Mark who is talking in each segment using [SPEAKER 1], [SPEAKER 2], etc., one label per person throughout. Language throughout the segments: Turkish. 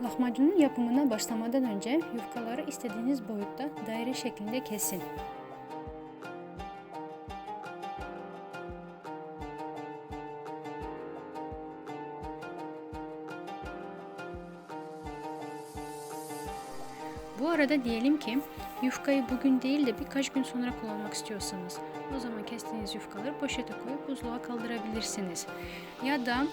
[SPEAKER 1] Lahmacunun yapımına başlamadan önce yufkaları istediğiniz boyutta daire şeklinde kesin. Bu arada diyelim ki yufkayı bugün değil de birkaç gün sonra kullanmak istiyorsanız, o zaman kestiğiniz yufkaları poşete koyup buzluğa kaldırabilirsiniz. Ya da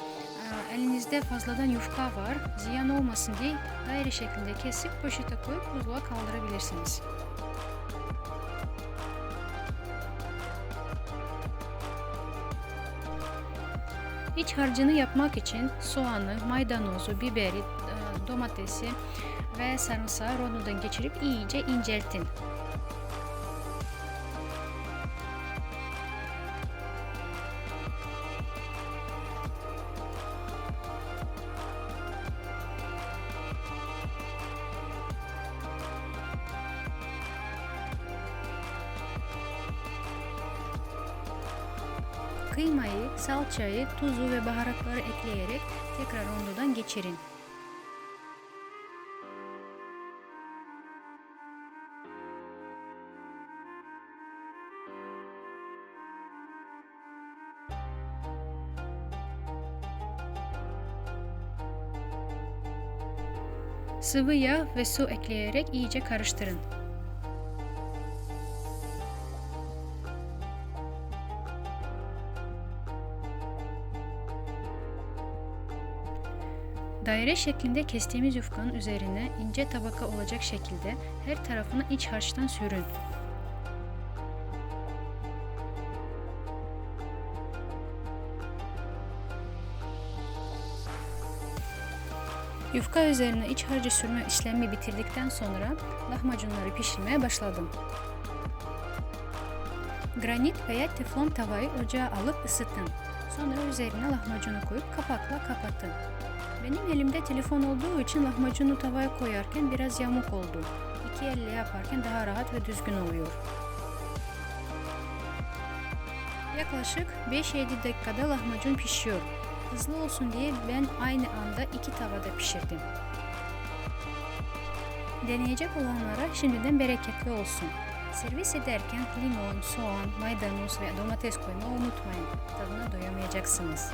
[SPEAKER 1] elinizde fazladan yufka var, ziyan olmasın diye daire şeklinde kesip poşete koyup buzluğa kaldırabilirsiniz. İç harcını yapmak için soğanı, maydanozu, biberi, domatesi ve sarımsağı rondodan geçirip iyice inceltin. Kıymayı, salçayı, tuzu ve baharatları ekleyerek tekrar rondodan geçirin. Sıvı yağ ve su ekleyerek iyice karıştırın. Daire şeklinde kestiğimiz yufkanın üzerine ince tabaka olacak şekilde her tarafına iç harçtan sürün. Yufka üzerine iç harcı sürme işlemi bitirdikten sonra lahmacunları pişirmeye başladım. Granit veya teflon tavayı ocağa alıp ısıtın. Sonra üzerine lahmacunu koyup kapakla kapatın. Benim elimde telefon olduğu için lahmacunu tavaya koyarken biraz yamuk oldu. İki elle yaparken daha rahat ve düzgün oluyor. Yaklaşık 5-7 dakikada lahmacun pişiyor. Hızlı olsun diye ben aynı anda 2 tavada pişirdim. Deneyecek olanlara şimdiden bereketli olsun. Servis ederken limon, soğan, maydanoz ve domates koymayı unutmayın. Tadına doyamayacaksınız.